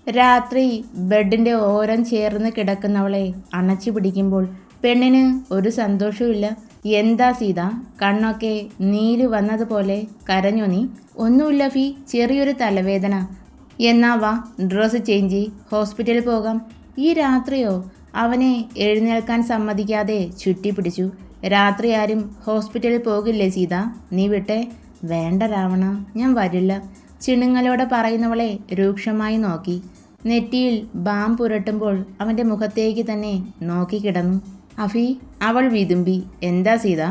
രാത്രി ബെഡിൻ്റെ ഓരം ചേർന്ന് കിടക്കുന്നവളെ അണച്ചു പിടിക്കുമ്പോൾ പെണ്ണിന് ഒരു സന്തോഷവുമില്ല. എന്താ സീത, കണ്ണൊക്കെ നീര് വന്നതുപോലെ കരഞ്ഞു നീ? ഒന്നുമില്ല ഫീ, ചെറിയൊരു തലവേദന. എന്നാ വാ, ഡ്രസ്സ് ചേഞ്ച് ചെയ്യ്, ഹോസ്പിറ്റലിൽ പോകാം. ഈ രാത്രിയോ? അവനെ എഴുന്നേൽക്കാൻ സമ്മതിക്കാതെ ചുറ്റിപ്പിടിച്ചു. രാത്രി ആരും ഹോസ്പിറ്റലിൽ പോകില്ലേ സീത, നീ വിട്ടെ. വേണ്ട രാവണ, ഞാൻ വരില്ല, ചിണുങ്ങലോടെ പറയുന്നവളെ രൂക്ഷമായി നോക്കി. നെറ്റിയിൽ ബാം പുരട്ടുമ്പോൾ അവൻ്റെ മുഖത്തേക്ക് തന്നെ നോക്കിക്കിടന്നു. അഫി, അവൾ വിതുമ്പി. എന്താ സീത,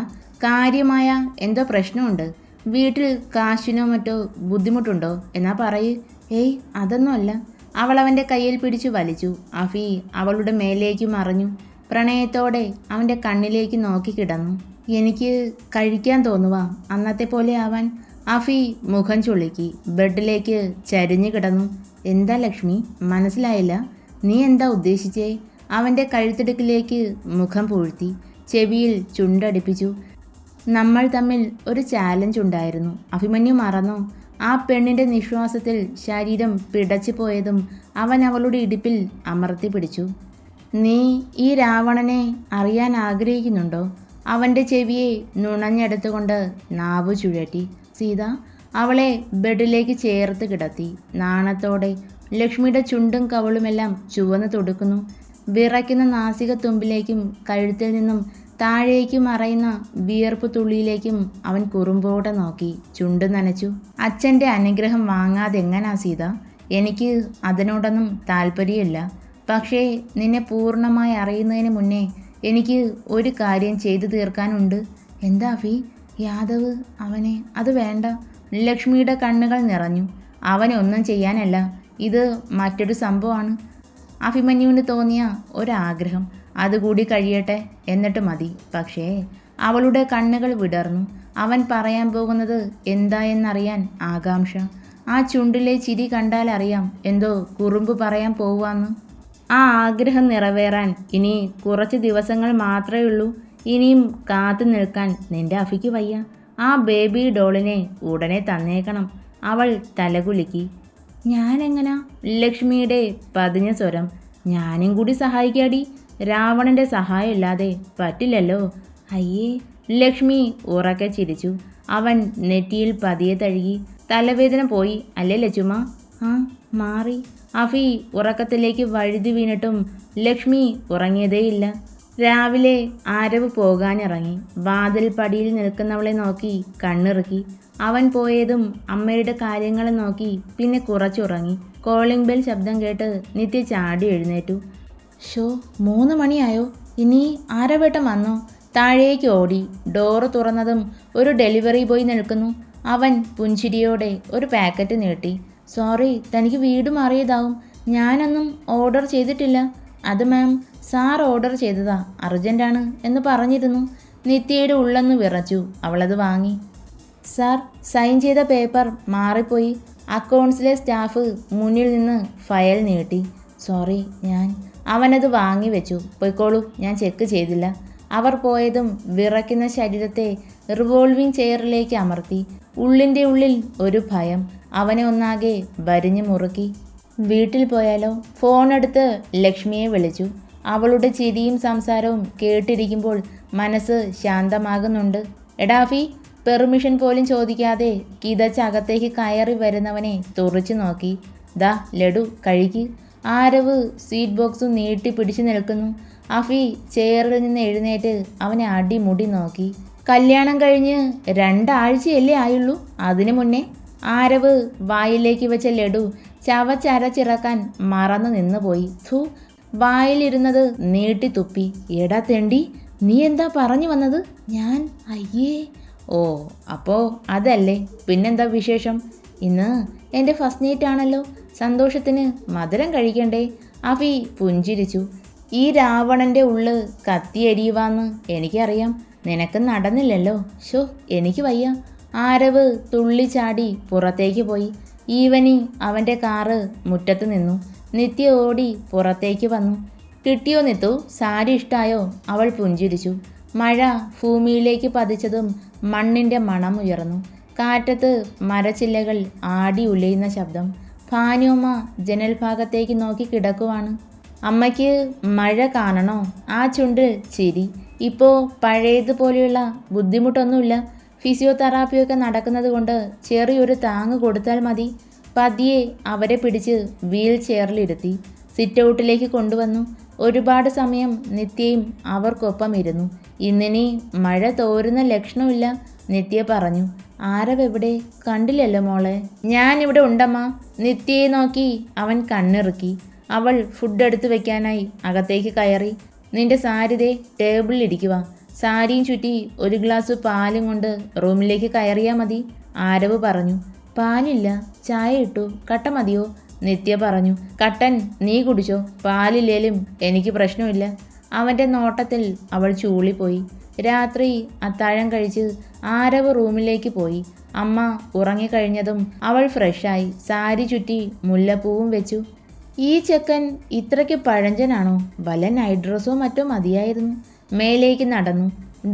കാര്യമായ എന്തോ പ്രശ്നമുണ്ട്? വീട്ടിൽ കാശിനോ മറ്റോ ബുദ്ധിമുട്ടുണ്ടോ? എന്നാ പറയ്. ഏയ്, അതൊന്നുമല്ല. അവൾ അവൻ്റെ കയ്യിൽ പിടിച്ചു വലിച്ചു. അഫി അവളുടെ മേലേക്ക് മറഞ്ഞു. പ്രണയത്തോടെ അവൻ്റെ കണ്ണിലേക്ക് നോക്കിക്കിടന്നു. എനിക്ക് കഴിക്കാൻ തോന്നുവാ, അന്നത്തെ പോലെ ആവാൻ. അഫി മുഖം ചുളുക്കി ബെഡിലേക്ക് ചരിഞ്ഞു കിടന്നു. എന്താ ലക്ഷ്മി, മനസ്സിലായില്ല? നീ എന്താ ഉദ്ദേശിച്ചേ? അവൻ്റെ കഴുത്തിടുക്കിലേക്ക് മുഖം പൂഴ്ത്തി ചെവിയിൽ ചുണ്ടടിപ്പിച്ചു. നമ്മൾ തമ്മിൽ ഒരു ചാലഞ്ച് ഉണ്ടായിരുന്നു, അഭിമന്യു മറന്നോ? ആ പെണ്ണിൻ്റെ നിശ്വാസത്തിൽ ശരീരം പിടച്ചു പോയതും അവൻ അവളുടെ ഇടുപ്പിൽ അമർത്തി പിടിച്ചു. നീ ഈ രാവണനെ അറിയാൻ ആഗ്രഹിക്കുന്നുണ്ടോ? അവൻ്റെ ചെവിയെ നുണഞ്ഞെടുത്തുകൊണ്ട് നാവു ചുഴറ്റി സീത അവളെ ബെഡിലേക്ക് ചേർത്ത് കിടത്തി. നാണത്തോടെ ലക്ഷ്മിയുടെ ചുണ്ടും കവളുമെല്ലാം ചുവന്ന് തുടുക്കുന്നു. വിറയ്ക്കുന്ന നാസിക തുമ്പിലേക്കും കഴുത്തിൽ നിന്നും താഴേക്ക് മറയുന്ന വിയർപ്പ് തുള്ളിയിലേക്കും അവൻ കുറുമ്പോടെ നോക്കി ചുണ്ട് നനച്ചു. അച്ഛൻ്റെ അനുഗ്രഹം വാങ്ങാതെങ്ങനാ സീത? എനിക്ക് അതിനോടൊന്നും താല്പര്യമില്ല. പക്ഷേ നിന്നെ പൂർണ്ണമായി അറിയുന്നതിന് മുന്നേ എനിക്ക് ഒരു കാര്യം ചെയ്തു തീർക്കാനുണ്ട്. എന്താ ഫീ? യാദവ് അവനെ, അത് വേണ്ട. ലക്ഷ്മിയുടെ കണ്ണുകൾ നിറഞ്ഞു. അവനെ ഒന്നും ചെയ്യാനല്ല, ഇത് മറ്റൊരു സംഭവമാണ്. അഭിമന്യുവിന് തോന്നിയ ഒരാഗ്രഹം, അതുകൂടി കഴിയട്ടെ എന്നിട്ട് മതി. പക്ഷേ അവളുടെ കണ്ണുകൾ വിടർന്നു. അവൻ പറയാൻ പോകുന്നത് എന്തായെന്നറിയാൻ ആകാംക്ഷ. ആ ചുണ്ടിലെ ചിരി കണ്ടാലറിയാം എന്തോ കുറുമ്പ് പറയാൻ പോവാന്ന്. ആ ആഗ്രഹം നിറവേറാൻ ഇനി കുറച്ച് ദിവസങ്ങൾ മാത്രമേ ഉള്ളൂ. ഇനിയും കാത്തു നിൽക്കാൻ നിന്റെ അഫിക്ക് വയ്യ. ആ ബേബി ഡോളിനെ ഉടനെ തന്നേക്കണം. അവൾ തലകുലുക്കി. ഞാനെങ്ങനാ? ലക്ഷ്മിയുടെ പതിഞ്ഞ സ്വരം. ഞാനും കൂടി സഹായിക്കാടി. രാവണൻ്റെ സഹായം ഇല്ലാതെ പറ്റില്ലല്ലോ. അയ്യേ. ലക്ഷ്മി ഉറക്കെ ചിരിച്ചു. അവൻ നെറ്റിയിൽ പതിയെ തഴുകി. തലവേദന പോയി അല്ലേ ലച്ചുമ? ആ, മാറി. അഫി ഉറക്കത്തിലേക്ക് വഴുതി വീണിട്ടും ലക്ഷ്മി ഉറങ്ങിയതേയില്ല. രാവിലെ ആരവ് പോകാനിറങ്ങി. വാതിൽ പടിയിൽ നിൽക്കുന്നവളെ നോക്കി കണ്ണിറുക്കി. അവൻ പോയതും അമ്മയുടെ കാര്യങ്ങൾ നോക്കി പിന്നെ കുറച്ചുറങ്ങി. കോളിംഗ് ബെൽ ശബ്ദം കേട്ട് നിത്യ ചാടി എഴുന്നേറ്റു. ഷോ, 3 മണിയായോ? ഇനി ആരവേട്ടം വന്നോ? താഴേക്ക് ഓടി. ഡോറ് തുറന്നതും ഒരു ഡെലിവറി ബോയ് നിൽക്കുന്നു. അവൻ പുഞ്ചിരിയോടെ ഒരു പാക്കറ്റ് നീട്ടി. സോറി, തനിക്ക് വീട് മാറിയതാവും. ഞാനൊന്നും ഓർഡർ ചെയ്തിട്ടില്ല. അത് മാം, സാർ ഓർഡർ ചെയ്തതാ, അർജൻറ്റാണ് എന്ന് പറഞ്ഞിരുന്നു. നിത്യയുടെ ഉള്ളൊന്ന് വിറച്ചു. അവളത് വാങ്ങി. സാർ, സൈൻ ചെയ്ത പേപ്പർ മാറിപ്പോയി. അക്കൗണ്ട്സിലെ സ്റ്റാഫ് മുന്നിൽ നിന്ന് ഫയൽ നീട്ടി. സോറി, അവനത് വാങ്ങി വെച്ചു. പൊയ്ക്കോളൂ, ഞാൻ ചെക്ക് ചെയ്തില്ല. അവർ പോയതും വിറയ്ക്കുന്ന ശരീരത്തെ റിവോൾവിംഗ് ചെയറിലേക്ക് അമർത്തി. ഉള്ളിൻ്റെ ഉള്ളിൽ ഒരു ഭയം അവനെ ഒന്നാകെ വരിഞ്ഞു മുറുക്കി. വീട്ടിൽ പോയാലോ? ഫോണെടുത്ത് ലക്ഷ്മിയെ വിളിച്ചു. അവളുടെ ചിരിയും സംസാരവും കേട്ടിരിക്കുമ്പോൾ മനസ്സ് ശാന്തമാകുന്നുണ്ട്. എടാഫി, പെർമിഷൻ പോലും ചോദിക്കാതെ കിതച്ചകത്തേക്ക് കയറി വരുന്നവനെ തുറച്ചു നോക്കി. ദാ ലഡു, കഴിക്ക്. ആരവ് സ്വീറ്റ് ബോക്സും നീട്ടി പിടിച്ചു നിൽക്കുന്നു. അഫി ചെയറിൽ നിന്ന് എഴുന്നേറ്റ് അവനെ അടിമുടി നോക്കി. കല്യാണം കഴിഞ്ഞ് 2 ആഴ്ചയല്ലേ ആയുള്ളൂ? അതിനു മുന്നേ ആരവ് വായിലേക്ക് വെച്ച ലഡു ചവച്ചരച്ചിറക്കാൻ മറന്നു നിന്നുപോയി. ഥു, വായിലിരുന്നത് നീട്ടി തുപ്പി. എടാ തെണ്ടി, നീ എന്താ പറഞ്ഞു വന്നത്? ഞാൻ? അയ്യേ. ഓ, അപ്പോൾ അതല്ലേ. പിന്നെന്താ വിശേഷം? ഇന്ന് എൻ്റെ ഫസ്റ്റ് നൈറ്റ് ആണല്ലോ. സന്തോഷത്തിന് മധുരം കഴിക്കണ്ടേ? അഫി പുഞ്ചിരിച്ചു. ഈ രാവണൻ്റെ ഉള്ള് കത്തിയരിയുവാന്ന് എനിക്കറിയാം. നിനക്ക് നടന്നില്ലല്ലോ. ഷോ, എനിക്ക് വയ്യ. ആരവ് തുള്ളിച്ചാടി പുറത്തേക്ക് പോയി. ഈവനിങ് അവൻ്റെ കാറ് മുറ്റത്ത് നിന്നു. നിത്യ ഓടി പുറത്തേക്ക് വന്നു. കിട്ടിയോ നിത്തു? സാരി ഇഷ്ടായോ? അവൾ പുഞ്ചിരിച്ചു. മഴ ഭൂമിയിലേക്ക് പതിച്ചതും മണ്ണിൻ്റെ മണം ഉയർന്നു. കാറ്റത്ത് മരച്ചില്ലകൾ ആടി ഉലയുന്ന ശബ്ദം. ഭാനുമ്മ ജനൽ ഭാഗത്തേക്ക് നോക്കി കിടക്കുവാണ്. അമ്മയ്ക്ക് മഴ കാണണോ? ആ ചുണ്ടിൽ ചിരി. ഇപ്പോൾ പഴയതുപോലെയുള്ള ബുദ്ധിമുട്ടൊന്നുമില്ല. ഫിസിയോതെറാപ്പിയൊക്കെ നടക്കുന്നത് കൊണ്ട് ചെറിയൊരു താങ്ങ് കൊടുത്താൽ മതി. പതിയെ അവരെ പിടിച്ച് വീൽ ചെയറിലിരുത്തി സിറ്റൗട്ടിലേക്ക് കൊണ്ടുവന്നു. ഒരുപാട് സമയം നിത്യയും അവർക്കൊപ്പം ഇരുന്നു. ഇന്നിനി മഴ തോരുന്ന ലക്ഷണമില്ല, നിത്യ പറഞ്ഞു. ആരവെവിടെ? കണ്ടില്ലല്ലോ മോളെ. ഞാനിവിടെ ഉണ്ടമ്മ. നിത്യയെ നോക്കി അവൻ കണ്ണിറുക്കി. അവൾ ഫുഡ് എടുത്തു വെക്കാനായി അകത്തേക്ക് കയറി. നിന്റെ സാരിതേ ടേബിളിലിരിക്കുക. സാരിയും ചുറ്റി ഒരു ഗ്ലാസ് പാലും കൊണ്ട് റൂമിലേക്ക് കയറിയാൽ മതി, ആരവ് പറഞ്ഞു. പാലില്ല, ചായ ഇട്ടു. കട്ട മതിയോ? നിത്യ പറഞ്ഞു. കട്ടൻ നീ കുടിച്ചോ, പാലില്ലേലും എനിക്ക് പ്രശ്നമില്ല. അവൻ്റെ നോട്ടത്തിൽ അവൾ ചൂളിപ്പോയി. രാത്രി അത്താഴം കഴിച്ച് ആരവ് റൂമിലേക്ക് പോയി. അമ്മ ഉറങ്ങിക്കഴിഞ്ഞതും അവൾ ഫ്രഷായി സാരി ചുറ്റി മുല്ലപ്പൂവും വെച്ചു. ഈ ചെക്കൻ ഇത്രയ്ക്ക് പഴഞ്ചനാണോ? വല്ല നൈറ്റ് ഡ്രസ്സോ മറ്റോ മതിയായിരുന്നു. മേലേക്ക് നടന്നു.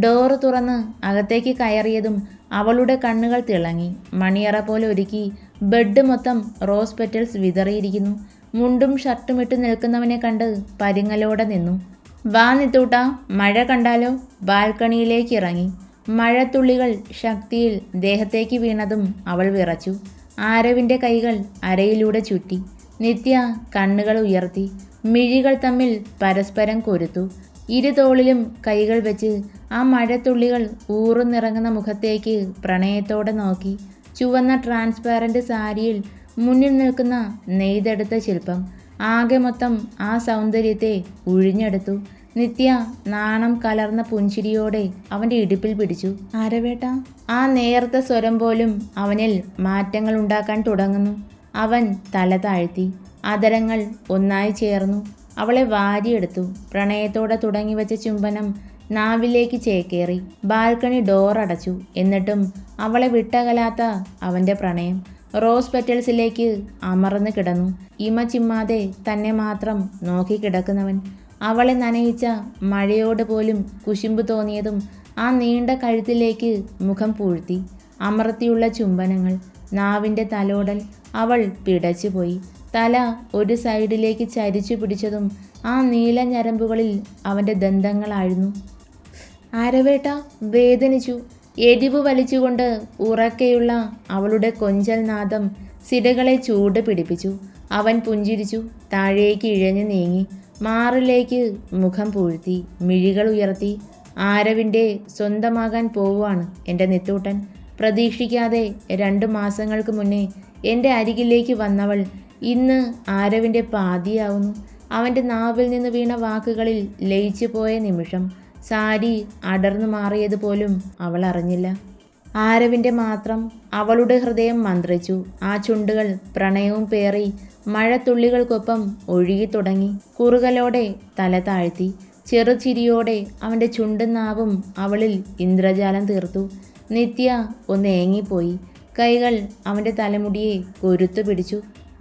ഡോറ് തുറന്ന് അകത്തേക്ക് കയറിയതും അവളുടെ കണ്ണുകൾ തിളങ്ങി. മണിയറ പോലെ ഒരുക്കി ബെഡ് മൊത്തം റോസ് പെറ്റൽസ് വിതറിയിരിക്കുന്നു. മുണ്ടും ഷർട്ടും ഇട്ട് നിൽക്കുന്നവനെ കണ്ട് പരിങ്ങലോടെ നിന്നു. വാ നിത്തൂട്ടാ, മഴ കണ്ടാലോ? ബാൽക്കണിയിലേക്ക് ഇറങ്ങി. മഴത്തുള്ളികൾ ശക്തിയിൽ ദേഹത്തേക്ക് വീണതും അവൾ വിറച്ചു. ആരവിൻ്റെ കൈകൾ അരയിലൂടെ ചുറ്റി. നിത്യ കണ്ണുകൾ ഉയർത്തി. മിഴികൾ തമ്മിൽ പരസ്പരം കൊരുത്തു. ഇരുതോളിലും കൈകൾ വെച്ച് ആ മഴത്തുള്ളികൾ ഊറുന്നിറങ്ങുന്ന മുഖത്തേക്ക് പ്രണയത്തോടെ നോക്കി. ചുവന്ന ട്രാൻസ്പാരൻ്റ് സാരിയിൽ മുന്നിൽ നിൽക്കുന്ന നെയ്തെടുത്ത ശില്പം ആകെ മൊത്തം ആ സൗന്ദര്യത്തെ ഉഴിഞ്ഞെടുത്തു. നിത്യ നാണം കലർന്ന പുഞ്ചിരിയോടെ അവൻ്റെ ഇടുപ്പിൽ പിടിച്ചു. ആരവേട്ട? ആ നേർത്ത സ്വരം പോലും അവനിൽ മാറ്റങ്ങൾ ഉണ്ടാക്കാൻ തുടങ്ങുന്നു. അവൻ തല താഴ്ത്തി. അതരങ്ങൾ ഒന്നായി ചേർന്നു. അവളെ വാരിയെടുത്തു. പ്രണയത്തോടെ തുടങ്ങിവെച്ച ചുംബനം നാവിലേക്ക് ചേക്കേറി. ബാൽക്കണി ഡോർ അടച്ചു. എന്നിട്ടും അവളെ വിട്ടകലാത്ത അവൻ്റെ പ്രണയം റോസ് പെറ്റൽസിലേക്ക് അമർന്ന് കിടന്നു. ഇമ ചിമ്മാതെ തന്നെ മാത്രം നോക്കിക്കിടക്കുന്നവൻ. അവളെ നനയിച്ച മഴയോട് പോലും കുശുമ്പ് തോന്നിയതും ആ നീണ്ട കഴുത്തിലേക്ക് മുഖം പൂഴ്ത്തി. അമർത്തിയുള്ള ചുംബനങ്ങൾ, നാവിൻ്റെ തലോടൽ. അവൾ പിടച്ചുപോയി. തല ഒരു സൈഡിലേക്ക് ചരിച്ചു പിടിച്ചതും ആ നീല ഞരമ്പുകളിൽ അവൻ്റെ ദന്തങ്ങളായിരുന്നു. ആരവേട്ട? വേദനിച്ചു. എരിവ് വലിച്ചുകൊണ്ട് ഉറക്കെയുള്ള അവളുടെ കൊഞ്ചൽ നാദം സിരകളെ ചൂട് പിടിപ്പിച്ചു. അവൻ പുഞ്ചിരിച്ചു. താഴേക്ക് ഇഴഞ്ഞു നീങ്ങി. മാറിലേക്ക് മുഖം പൂഴ്ത്തി. മിഴികൾ ഉയർത്തി. ആരവിൻ്റെ സ്വന്തമാകാൻ പോവുകയാണ് എൻ്റെ നിത്തൂട്ടൻ. പ്രതീക്ഷിക്കാതെ 2 മാസങ്ങൾക്ക് മുന്നേ എൻ്റെ അരികിലേക്ക് വന്നവൾ ഇന്ന് ആരവിൻ്റെ പാതിയാവുന്നു. അവൻ്റെ നാവിൽ നിന്ന് വീണ വാക്കുകളിൽ ലയിച്ചു പോയ നിമിഷം സാരി അടർന്നു മാറിയതുപോലും അവൾ അറിഞ്ഞില്ല. ആരവിൻ്റെ മാത്രം. അവളുടെ ഹൃദയം മന്ത്രിച്ചു. ആ ചുണ്ടുകൾ പ്രണയവും പേറി മഴത്തുള്ളികൾക്കൊപ്പം ഒഴുകി തുടങ്ങി. കുറുകലോടെ തല താഴ്ത്തി. ചെറുചിരിയോടെ അവൻ്റെ ചുണ്ടും നാവും അവളിൽ ഇന്ദ്രജാലം തീർത്തു. നിത്യ ഒന്ന് ഏങ്ങിപ്പോയി. കൈകൾ അവൻ്റെ തലമുടിയെ കൊരുത്തു പിടിച്ചു.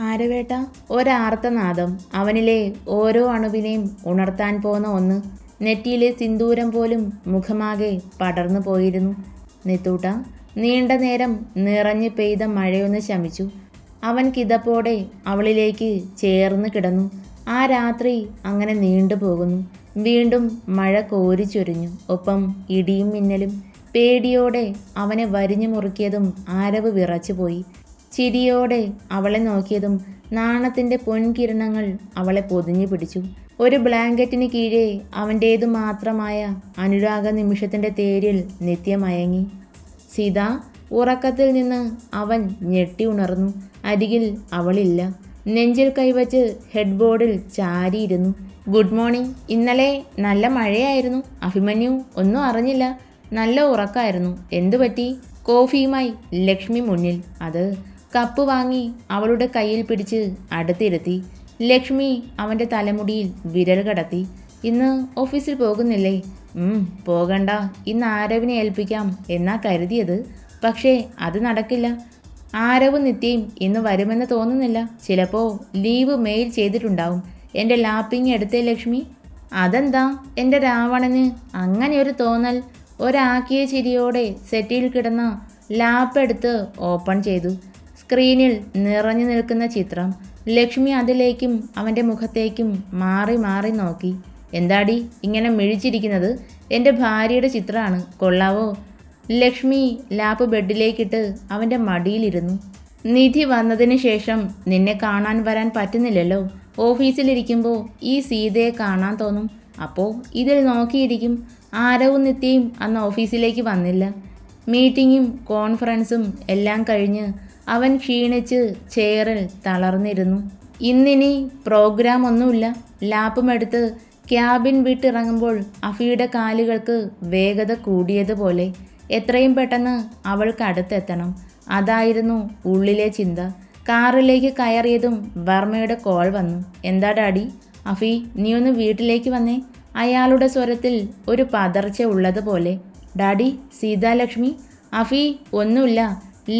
ആരവേട്ട? ഒരാർത്തനാദം. അവനിലെ ഓരോ അണുവിനെയും ഉണർത്താൻ പോന്ന ഒന്ന്. നെറ്റിയിലെ സിന്ദൂരം പോലും മുഖമാകെ പടർന്നു പോയിരുന്നു. നിത്തൂട്ട. നീണ്ട നേരം നിറഞ്ഞു പെയ്ത മഴയൊന്ന് ശമിച്ചു. അവൻ കിതപ്പോടെ അവളിലേക്ക് ചേർന്ന് കിടന്നു. ആ രാത്രി അങ്ങനെ നീണ്ടുപോകുന്നു. വീണ്ടും മഴ കോരിച്ചൊരിഞ്ഞു. ഒപ്പം ഇടിയും മിന്നലും. പേടിയോടെ അവനെ വരിഞ്ഞു മുറുക്കിയതും ആരവ് വിറച്ചുപോയി. ചിരിയോടെ അവളെ നോക്കിയതും നാണത്തിൻ്റെ പൊൻകിരണങ്ങൾ അവളെ പൊതിഞ്ഞു പിടിച്ചു. ഒരു ബ്ലാങ്കറ്റിന് കീഴെ അവൻ്റേതു മാത്രമായ അനുരാഗ നിമിഷത്തിൻ്റെ തേരിൽ നിത്യമയങ്ങി. സീത. ഉറക്കത്തിൽ നിന്ന് അവൻ ഞെട്ടി ഉണർന്നു. അരികിൽ അവളില്ല. നെഞ്ചിൽ കൈവച്ച് ഹെഡ് ബോർഡിൽ ചാരിയിരുന്നു. Good morning. ഇന്നലെ നല്ല മഴയായിരുന്നു. അഭിമന്യു ഒന്നും അറിഞ്ഞില്ല. നല്ല ഉറക്കമായിരുന്നു. എന്തു പറ്റി? കോഫിയുമായി ലക്ഷ്മി മുന്നിൽ. അത് കപ്പ് വാങ്ങി അവളുടെ കയ്യിൽ പിടിച്ച് അടുത്തിരുത്തി. ലക്ഷ്മി അവൻ്റെ തലമുടിയിൽ വിരൽ കടത്തി. ഇന്ന് ഓഫീസിൽ പോകുന്നില്ലേ? പോകണ്ട. ഇന്ന് ആരവിനെ ഏൽപ്പിക്കാം എന്നാ കരുതിയത്. പക്ഷേ അത് നടക്കില്ല. ആരവും നിത്യയും ഇന്ന് വരുമെന്ന് തോന്നുന്നില്ല. ചിലപ്പോൾ ലീവ് മെയിൽ ചെയ്തിട്ടുണ്ടാവും. എൻ്റെ ലാപ്പിങ് എടുത്തേ ലക്ഷ്മി. അതെന്താ? എൻ്റെ രാവണന് അങ്ങനെയൊരു തോന്നൽ. ഒരാക്കിയ ചിരിയോടെ സെറ്റിൽ കിടന്ന ലാപ്പ് എടുത്ത് ഓപ്പൺ ചെയ്തു. സ്ക്രീനിൽ നിറഞ്ഞു നിൽക്കുന്ന ചിത്രം. ലക്ഷ്മി അതിലേക്കും അവൻ്റെ മുഖത്തേക്കും മാറി മാറി നോക്കി. എന്താടി ഇങ്ങനെ മിഴിച്ചിരിക്കുന്നത്? എൻ്റെ ഭാര്യയുടെ ചിത്രമാണ്, കൊള്ളാവോ? ലക്ഷ്മി ലാപ്പ് ബെഡിലേക്കിട്ട് അവൻ്റെ മടിയിലിരുന്നു. നിധി വന്നതിന് ശേഷം നിന്നെ കാണാൻ വരാൻ പറ്റുന്നില്ലല്ലോ. ഓഫീസിലിരിക്കുമ്പോൾ ഈ സീതയെ കാണാൻ തോന്നും. അപ്പോൾ ഇതിൽ നോക്കിയിരിക്കും. ആരവും നിത്യയും അന്ന് ഓഫീസിലേക്ക് വന്നില്ല. മീറ്റിങ്ങും കോൺഫറൻസും എല്ലാം കഴിഞ്ഞ് അവൻ ക്ഷീണിച്ച് ചെയറിൽ തളർന്നിരുന്നു. ഇന്നിനി പ്രോഗ്രാം ഒന്നുമില്ല. ലാപ്പുമെടുത്ത് ക്യാബിൻ വിട്ടിറങ്ങുമ്പോൾ അഫിയുടെ കാലുകൾക്ക് വേഗത കൂടിയതുപോലെ. എത്രയും പെട്ടെന്ന് അവൾക്ക് അടുത്തെത്തണം, അതായിരുന്നു ഉള്ളിലെ ചിന്ത. കാറിലേക്ക് കയറിയതും വർമ്മയുടെ കോൾ വന്നു. എന്താ ഡാഡി? അഫി, നീ ഒന്ന് വീട്ടിലേക്ക് വന്നേ. അയാളുടെ സ്വരത്തിൽ ഒരു പതർച്ച ഉള്ളതുപോലെ. ഡാഡി, സീതാലക്ഷ്മി? അഫി, ഒന്നുമില്ല.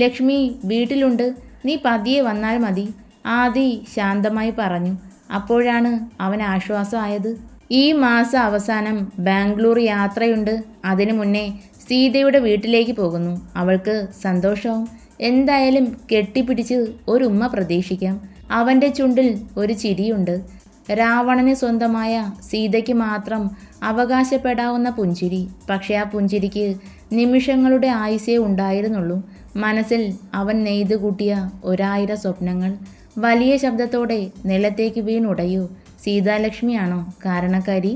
ലക്ഷ്മി വീട്ടിലുണ്ട്, നീ പതിയെ വന്നാൽ മതി, ആദി ശാന്തമായി പറഞ്ഞു. അപ്പോഴാണ് അവൻ ആശ്വാസമായത്. ഈ മാസം അവസാനം ബാംഗ്ലൂർ യാത്രയുണ്ട്. അതിനു മുന്നേ സീതയുടെ വീട്ടിലേക്ക് പോകുന്നു. അവൾക്ക് സന്തോഷവും. എന്തായാലും കെട്ടിപ്പിടിച്ച് ഒരു ഉമ്മ പ്രതീക്ഷിക്കാം. അവൻ്റെ ചുണ്ടിൽ ഒരു ചിരിയുണ്ട്. രാവണന് സ്വന്തമായ സീതയ്ക്ക് മാത്രം അവകാശപ്പെടാവുന്ന പുഞ്ചിരി. പക്ഷേ ആ പുഞ്ചിരിക്ക് നിമിഷങ്ങളുടെ ആയുസ്സേ ഉണ്ടായിരുന്നുള്ളൂ. മനസ്സിൽ അവൻ നെയ്തു കൂട്ടിയ 1000 സ്വപ്നങ്ങൾ വലിയ ശബ്ദത്തോടെ നിലത്തേക്ക് വീണുടയൂ. സീതാലക്ഷ്മിയാണോ കാരണക്കാരി?